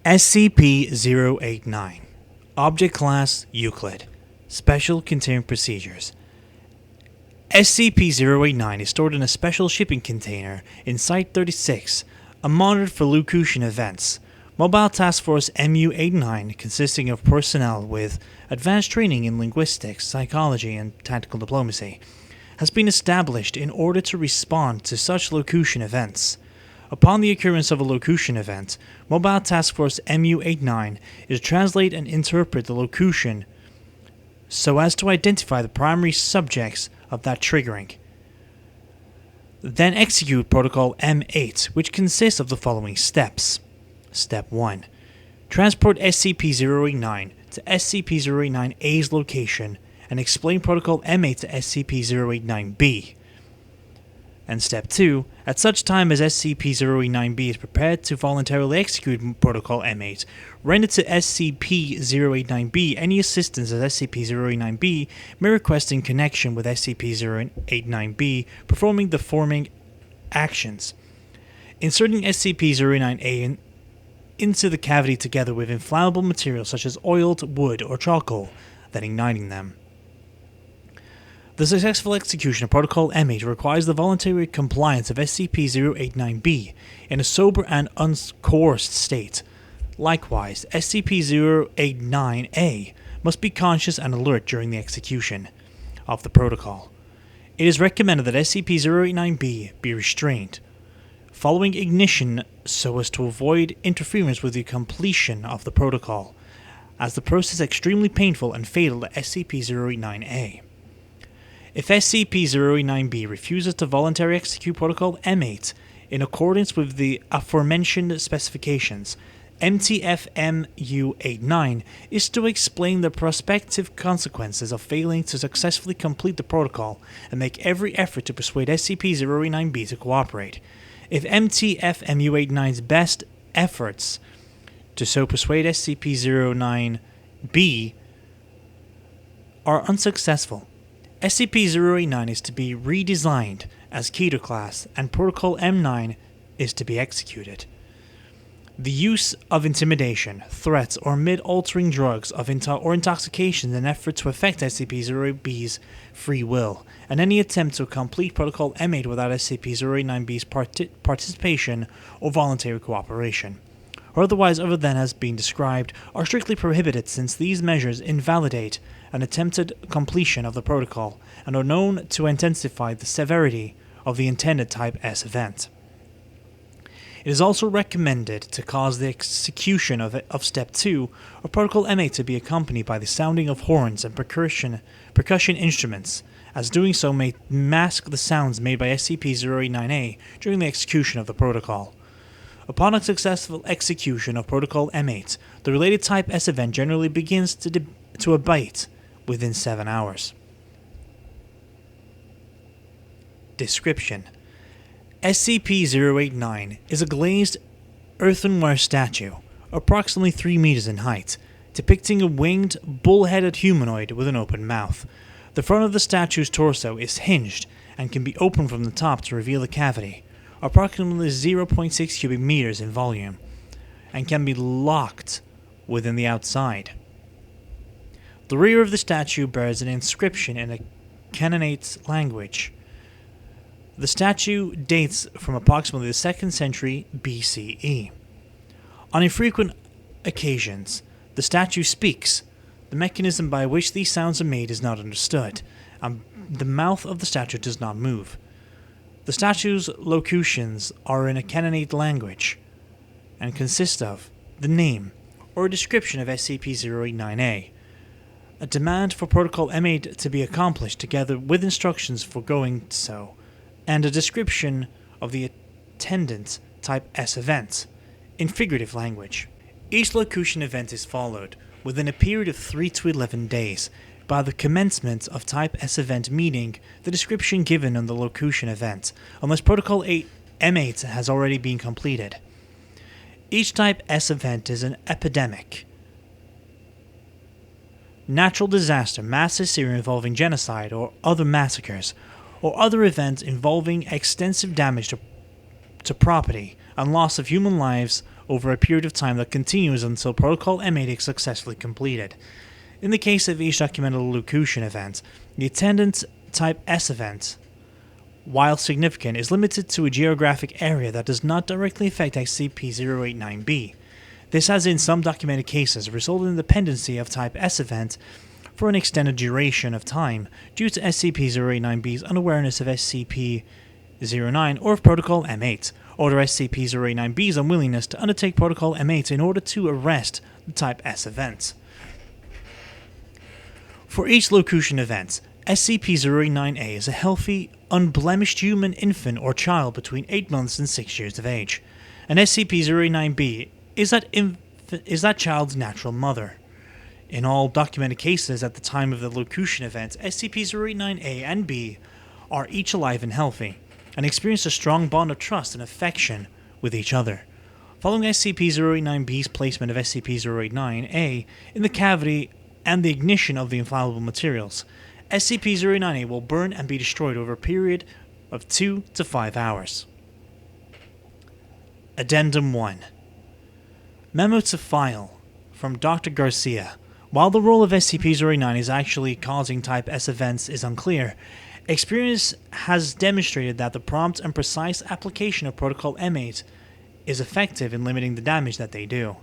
SCP-089 Object Class Euclid Special Containment Procedures. SCP-089 is stored in a special shipping container in Site-36, monitored for Locution events. Mobile Task Force MU-89, consisting of personnel with advanced training in linguistics, psychology, and tactical diplomacy, has been established in order to respond to such Locution events. Upon the occurrence of a Locution event, Mobile Task Force MU-89 is to translate and interpret the Locution so as to identify the primary subjects of that triggering. Then execute Protocol M8, which consists of the following steps. Step 1. Transport SCP-089 to SCP-089 A's location and explain Protocol M8 to SCP-089 B. And Step 2. At such time as SCP-089 B is prepared to voluntarily execute Protocol M8, render to SCP-089 B any assistance that SCP-089 B may request in connection with SCP-089 B performing the following actions. Inserting SCP-089 A into the cavity together with inflammable materials such as oiled wood or charcoal, then igniting them. The successful execution of Protocol M8 requires the voluntary compliance of SCP-089-B in a sober and uncoerced state. Likewise, SCP-089-A must be conscious and alert during the execution of the protocol. It is recommended that SCP-089-B be restrained following ignition so as to avoid interference with the completion of the protocol, as the process is extremely painful and fatal to SCP-089-A. If SCP-089-B refuses to voluntarily execute Protocol M8 in accordance with the aforementioned specifications, MTF-MU-89 is to explain the prospective consequences of failing to successfully complete the protocol and make every effort to persuade SCP-089-B to cooperate. If MTF-MU-89's best efforts to so persuade SCP-089-B are unsuccessful, SCP-089 is to be redesigned as Keter class, and Protocol M9 is to be executed. The use of intimidation, threats, or mid-altering drugs or intoxication in an effort to affect SCP-089-B's free will, and any attempt to complete Protocol M8 without SCP-089-B's participation or voluntary cooperation, or otherwise other than has been described, are strictly prohibited, since these measures invalidate an attempted completion of the protocol and are known to intensify the severity of the intended Type S event. It is also recommended to cause the execution of Step 2 of Protocol M8 to be accompanied by the sounding of horns and percussion instruments, as doing so may mask the sounds made by SCP-089-A during the execution of the protocol. Upon a successful execution of Protocol M8, the related Type S event generally begins to abate within 7 hours. Description: SCP-089 is a glazed earthenware statue, approximately 3 meters in height, depicting a winged, bull-headed humanoid with an open mouth. The front of the statue's torso is hinged and can be opened from the top to reveal the cavity, approximately 0.6 cubic meters in volume, and can be locked within the outside. The rear of the statue bears an inscription in a Canaanite language. The statue dates from approximately the 2nd century BCE. On infrequent occasions, the statue speaks. The mechanism by which these sounds are made is not understood, and the mouth of the statue does not move. The statue's locutions are in a Canaanite language and consist of the name or a description of SCP-089-A, a demand for Protocol M8 to be accomplished together with instructions for going so, and a description of the attendant Type S event in figurative language. Each Locution event is followed within a period of 3 to 11 days by the commencement of Type S event, meaning the description given on the Locution event, unless Protocol M8 has already been completed. Each Type S event is an epidemic, natural disaster, mass hysteria involving genocide or other massacres, or other events involving extensive damage to property and loss of human lives over a period of time that continues until Protocol M8 is successfully completed. In the case of each documented Locution event, the attendant Type S event, while significant, is limited to a geographic area that does not directly affect SCP-089B. This has in some documented cases resulted in the dependency of Type S event for an extended duration of time due to SCP-089B's unawareness of SCP-09 or of Protocol M8, or the SCP-089B's unwillingness to undertake Protocol M8 in order to arrest the Type S event. For each Locution event, SCP-089A is a healthy, unblemished human infant or child between 8 months and 6 years of age, and SCP-089B is that child's natural mother. In all documented cases at the time of the Locution event, SCP-089A and B are each alive and healthy, and experience a strong bond of trust and affection with each other. Following SCP-089B's placement of SCP-089A in the cavity and the ignition of the inflammable materials, SCP-089A will burn and be destroyed over a period of 2 to 5 hours. Addendum 1. Memo to File from Dr. Garcia. While the role of SCP-089 is actually causing Type S events is unclear, experience has demonstrated that the prompt and precise application of Protocol M8 is effective in limiting the damage that they do.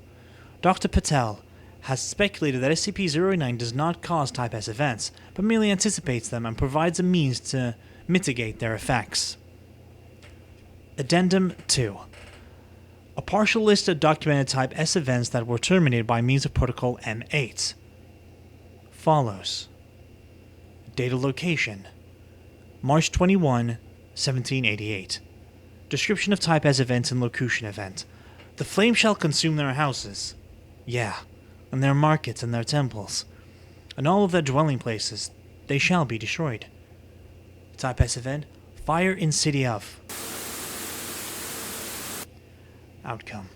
Dr. Patel has speculated that SCP-089 does not cause Type S events, but merely anticipates them and provides a means to mitigate their effects. Addendum 2. A partial list of documented Type S events that were terminated by means of Protocol M8 follows. Data location: March 21, 1788. Description of Type S events and Locution event: the flame shall consume their houses. Yeah. And their markets and their temples, and all of their dwelling places, they shall be destroyed. Type S event: fire in city of. Outcome: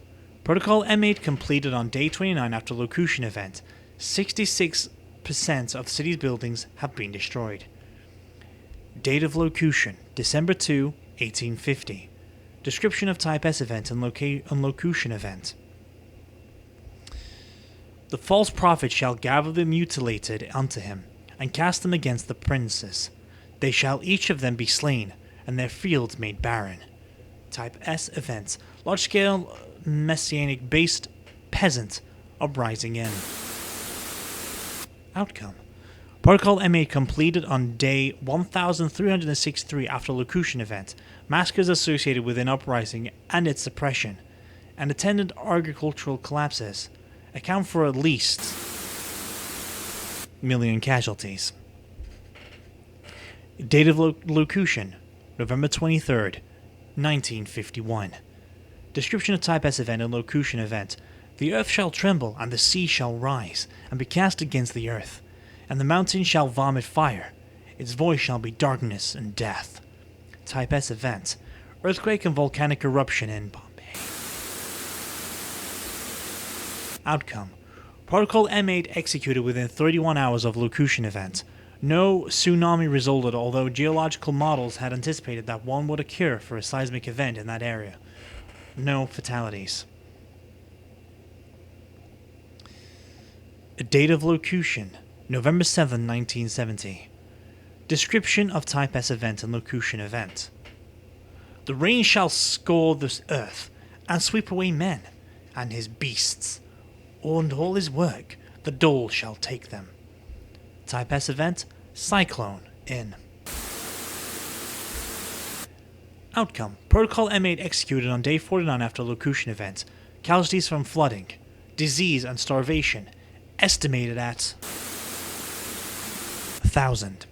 Protocol M8 completed on day 29 after Locution event. 66% of city's buildings have been destroyed. Date of Locution: December 2, 1850. Description of Type S event and Locution event: the false prophet shall gather the mutilated unto him, and cast them against the princes. They shall each of them be slain, and their fields made barren. Type S events: large-scale messianic-based peasant uprising in. Outcome: Protocol M8 completed on day 1363 after Locution event. Massacres associated with an uprising and its suppression, and attendant agricultural collapses account for at least 1 million casualties. Date of Locution: November 23rd, 1951. Description of Type S event and Locution event: the earth shall tremble, and the sea shall rise, and be cast against the earth, and the mountain shall vomit fire. Its voice shall be darkness and death. Type S event: earthquake and volcanic eruption in Bombay. Outcome: Protocol M8 executed within 31 hours of Locution event. No tsunami resulted, although geological models had anticipated that one would occur for a seismic event in that area. No fatalities. Date of Locution: November 7, 1970. Description of Type S event and Locution event: the rain shall scour this earth, and sweep away men, and his beasts, and all his work, the dole shall take them. Type S event: cyclone in. Outcome: Protocol M8 executed on day 49 after Locution event. Casualties from flooding, disease, and starvation estimated at 1,000.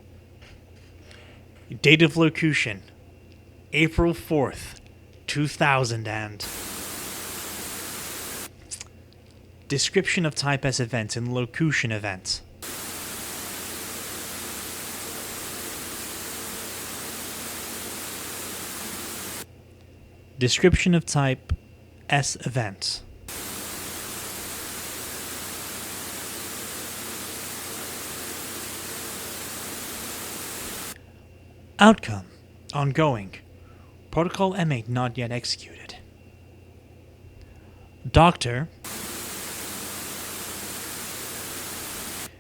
Date of Locution: April 4th, 2000 and... Description of Type S event and Locution event: Description of Type S event: Outcome: ongoing. Protocol M8 not yet executed. Doctor.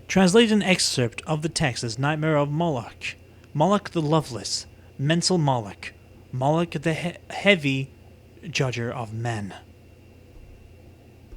Translate an excerpt of the text as Nightmare of Moloch, Moloch the Loveless, Mental Moloch, Moloch the Heavy Judger of Men.